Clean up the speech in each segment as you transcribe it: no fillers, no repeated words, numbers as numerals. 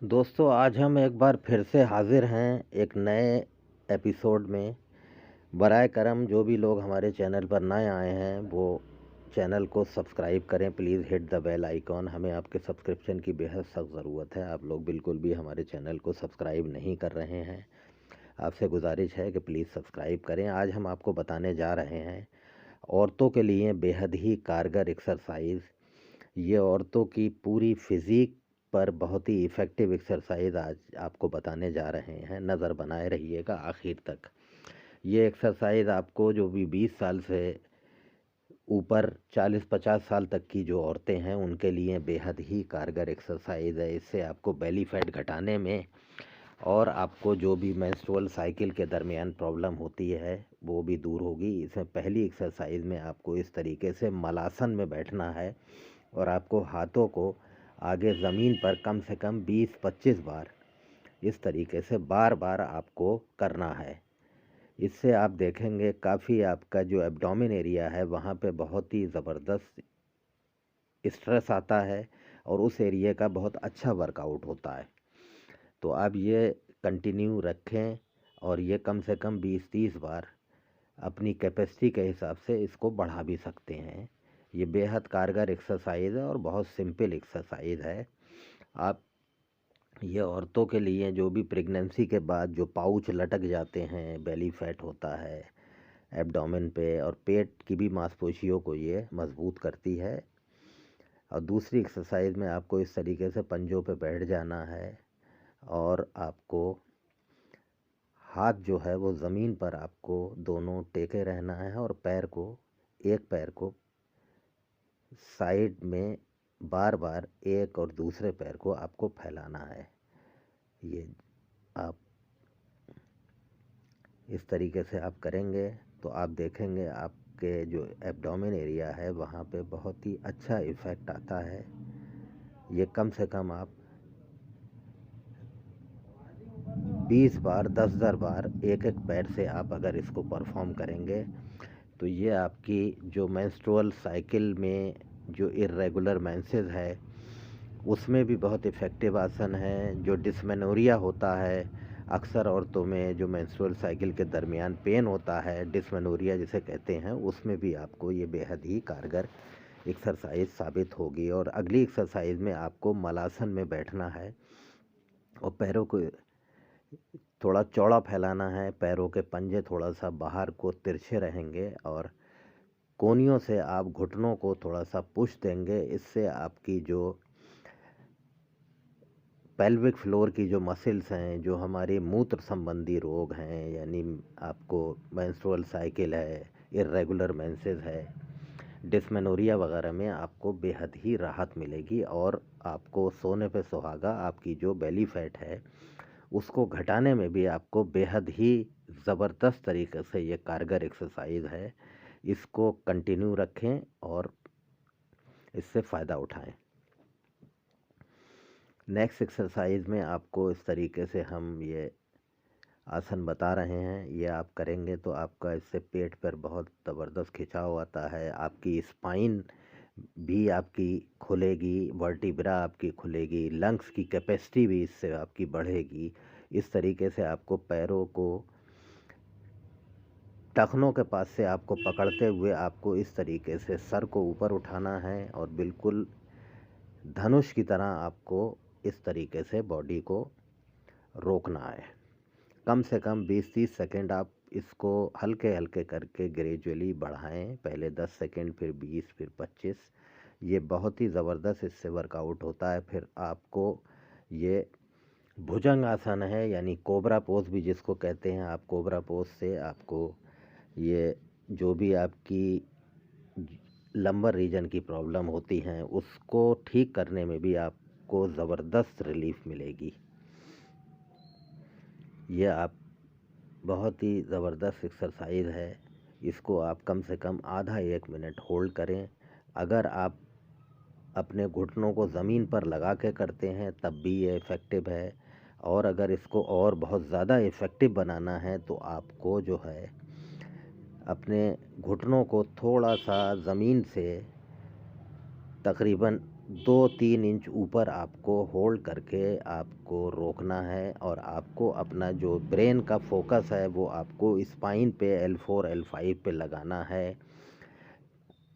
दोस्तों, आज हम एक बार फिर से हाज़िर हैं एक नए एपिसोड में। बराए करम जो भी लोग हमारे चैनल पर नए आए हैं वो चैनल को सब्सक्राइब करें। Please hit the bell icon. हमें आपके सब्सक्रिप्शन की बेहद सख्त ज़रूरत है। आप लोग बिल्कुल भी हमारे चैनल को सब्सक्राइब नहीं कर रहे हैं। आपसे गुजारिश है कि प्लीज़ सब्सक्राइब करें। आज हम आपको बताने जा रहे हैं औरतों के लिए बेहद ही कारगर एक्सरसाइज़। ये औरतों की पूरी फिज़ीक पर बहुत ही इफ़ेक्टिव एक्सरसाइज़ आज आपको बताने जा रहे हैं। नज़र बनाए रहिएगा आखिर तक। ये एक्सरसाइज़ आपको जो भी 20 साल से ऊपर 40-50 साल तक की जो औरतें हैं उनके लिए बेहद ही कारगर एक्सरसाइज़ है। इससे आपको बेली फैट घटाने में और आपको जो भी मेंस्ट्रुअल साइकिल के दरमियान प्रॉब्लम होती है वो भी दूर होगी। इसमें पहली एक्सरसाइज़ में आपको इस तरीके से मलासन में बैठना है और आपको हाथों को आगे ज़मीन पर कम से कम 20-25 बार इस तरीके से बार बार आपको करना है। इससे आप देखेंगे काफ़ी आपका जो एब्डोमेन एरिया है वहाँ पे बहुत ही ज़बरदस्त स्ट्रेस आता है और उस एरिया का बहुत अच्छा वर्कआउट होता है। तो आप ये कंटिन्यू रखें और ये कम से कम 20-30 बार अपनी कैपेसिटी के हिसाब से इसको बढ़ा भी सकते हैं। ये बेहद कारगर एक्सरसाइज़ है और बहुत सिंपल एक्सरसाइज़ है। आप ये औरतों के लिए जो भी प्रेगनेंसी के बाद जो पाउच लटक जाते हैं, बेली फैट होता है एब्डोमेन पे और पेट की भी मांसपेशियों को ये मजबूत करती है। और दूसरी एक्सरसाइज में आपको इस तरीके से पंजों पे बैठ जाना है और आपको हाथ जो है वो ज़मीन पर आपको दोनों टेके रहना है और एक पैर को साइड में बार बार एक और दूसरे पैर को आपको फैलाना है। ये आप इस तरीके से आप करेंगे तो आप देखेंगे आपके जो एब्डोमेन एरिया है वहाँ पे बहुत ही अच्छा इफ़ेक्ट आता है। ये कम से कम आप 20 बार 10-10 बार एक एक पैर से आप अगर इसको परफॉर्म करेंगे तो ये आपकी जो मेंस्ट्रुअल साइकिल में जो इर्रेगुलर मेंसेस है उसमें भी बहुत इफ़ेक्टिव आसन है। जो डिस्मेनोरिया होता है अक्सर औरतों में जो मेंस्ट्रुअल साइकिल के दरमियान पेन होता है, डिस्मेनोरिया जिसे कहते हैं, उसमें भी आपको ये बेहद ही कारगर एक्सरसाइज साबित होगी। और अगली एक्सरसाइज में आपको मलासन में बैठना है और पैरों को थोड़ा चौड़ा फैलाना है। पैरों के पंजे थोड़ा सा बाहर को तिरछे रहेंगे और कोहनियों से आप घुटनों को थोड़ा सा पुश देंगे। इससे आपकी जो पेल्विक फ्लोर की जो मसल्स हैं, जो हमारी मूत्र संबंधी रोग हैं, यानी आपको मेंस्ट्रुअल साइकिल है, इर्रेगुलर मेंसेस है, डिस्मेनोरिया वगैरह में आपको बेहद ही राहत मिलेगी और आपको सोने पे सुहागा आपकी जो बेली फैट है उसको घटाने में भी आपको बेहद ही ज़बरदस्त तरीके से ये कारगर एक्सरसाइज है। इसको कंटिन्यू रखें और इससे फ़ायदा उठाएं। नेक्स्ट एक्सरसाइज में आपको इस तरीके से हम ये आसन बता रहे हैं, ये आप करेंगे तो आपका इससे पेट पर बहुत ज़बरदस्त खिंचाव आता है। आपकी स्पाइन भी आपकी खुलेगी, वर्टिब्रा आपकी खुलेगी, लंग्स की कैपेसिटी भी इससे आपकी बढ़ेगी। इस तरीके से आपको पैरों को टखनों के पास से आपको पकड़ते हुए आपको इस तरीके से सर को ऊपर उठाना है और बिल्कुल धनुष की तरह आपको इस तरीके से बॉडी को रोकना है। कम से कम 20-30 सेकेंड आप इसको हल्के हल्के करके ग्रेजुअली बढ़ाएं। पहले 10 सेकेंड, फिर 20, फिर 25। ये बहुत ही ज़बरदस्त इससे वर्कआउट होता है। फिर आपको ये भुजंग आसन है, यानी कोबरा पोज भी जिसको कहते हैं, आप कोबरा पोज से आपको ये जो भी आपकी लंबर रीजन की प्रॉब्लम होती हैं उसको ठीक करने में भी आपको ज़बरदस्त रिलीफ मिलेगी। ये आप बहुत ही ज़बरदस्त एक्सरसाइज है। इसको आप कम से कम आधा 1 मिनट होल्ड करें। अगर आप अपने घुटनों को ज़मीन पर लगा के करते हैं तब भी ये इफ़ेक्टिव है और अगर इसको और बहुत ज़्यादा इफ़ेक्टिव बनाना है तो आपको जो है अपने घुटनों को थोड़ा सा ज़मीन से तकरीबन 2-3 इंच ऊपर आपको होल्ड करके आपको रोकना है और आपको अपना जो ब्रेन का फोकस है वो आपको स्पाइन पे L4 L5 पे लगाना है,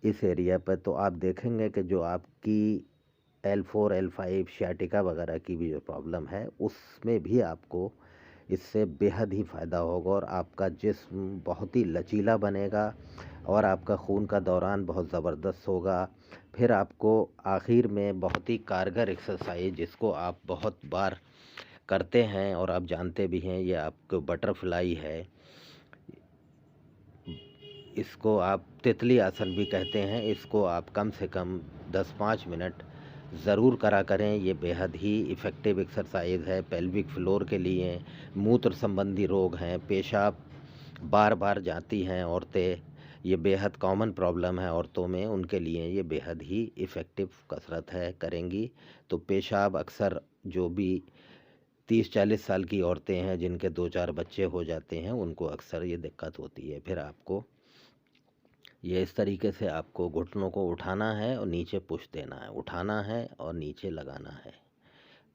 इस एरिया पे। तो आप देखेंगे कि जो आपकी L4 L5 sciatica वगैरह की भी जो प्रॉब्लम है उसमें भी आपको इससे बेहद ही फ़ायदा होगा और आपका जिस्म बहुत ही लचीला बनेगा और आपका खून का दौरान बहुत ज़बरदस्त होगा। फिर आपको आखिर में बहुत ही कारगर एक्सरसाइज जिसको आप बहुत बार करते हैं और आप जानते भी हैं, ये आपको बटरफ्लाई है, इसको आप तितली आसन भी कहते हैं। इसको आप कम से कम 10-5 मिनट ज़रूर करा करें। ये बेहद ही इफ़ेक्टिव एक्सरसाइज है पेल्विक फ्लोर के लिए। मूत्र संबंधी रोग हैं, पेशाब बार बार जाती हैं औरतें, ये बेहद कॉमन प्रॉब्लम है औरतों में, उनके लिए ये बेहद ही इफ़ेक्टिव कसरत है। करेंगी तो पेशाब अक्सर जो भी 30-40 साल की औरतें हैं जिनके 2-4 बच्चे हो जाते हैं उनको अक्सर ये दिक्कत होती है। फिर आपको ये इस तरीके से आपको घुटनों को उठाना है और नीचे पुश देना है, उठाना है और नीचे लगाना है।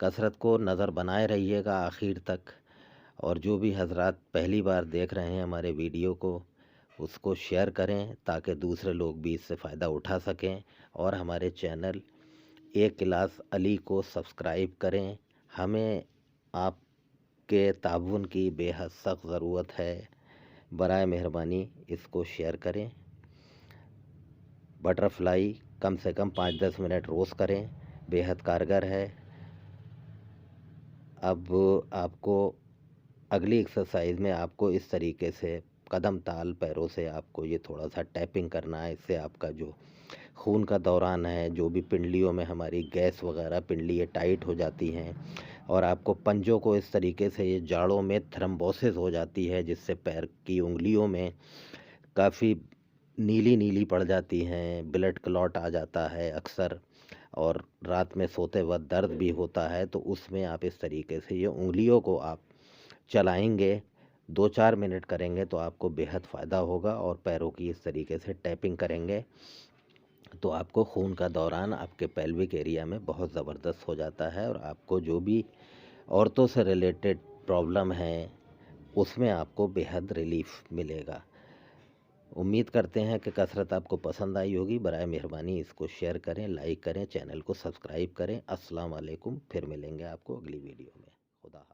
कसरत को नज़र बनाए रहिएगा आखिर तक। और जो भी हजरात पहली बार देख रहे हैं हमारे वीडियो को, उसको शेयर करें ताकि दूसरे लोग भी इससे फ़ायदा उठा सकें। और हमारे चैनल एक क्लास अली को सब्सक्राइब करें। हमें आपके ताउन की बेहद सख्त ज़रूरत है, बराए मेहरबानी इसको शेयर करें। बटरफ्लाई कम से कम 5-10 मिनट रोज़ करें, बेहद कारगर है। अब आपको अगली एक्सरसाइज में आपको इस तरीके से कदम ताल पैरों से आपको ये थोड़ा सा टैपिंग करना है। इससे आपका जो खून का दौरान है, जो भी पिंडलियों में हमारी गैस वगैरह पिंडलियाँ टाइट हो जाती हैं और आपको पंजों को इस तरीके से, ये जाड़ों में थ्रम्बोसिस हो जाती है जिससे पैर की उंगलियों में काफ़ी नीली नीली पड़ जाती हैं, ब्लड क्लॉट आ जाता है अक्सर, और रात में सोते वक्त दर्द भी होता है। तो उसमें आप इस तरीके से ये उंगलियों को आप चलाएंगे, 2-4 मिनट करेंगे तो आपको बेहद फ़ायदा होगा। और पैरों की इस तरीके से टैपिंग करेंगे तो आपको खून का दौरान आपके पेल्विक एरिया में बहुत ज़बरदस्त हो जाता है और आपको जो भी औरतों से रिलेटेड प्रॉब्लम है उसमें आपको बेहद रिलीफ मिलेगा। उम्मीद करते हैं कि कसरत आपको पसंद आई होगी। बराए मेहरबानी इसको शेयर करें, लाइक करें, चैनल को सब्सक्राइब करें। अस्सलाम वालेकुम। फिर मिलेंगे आपको अगली वीडियो में। खुदा हाफ़िज़।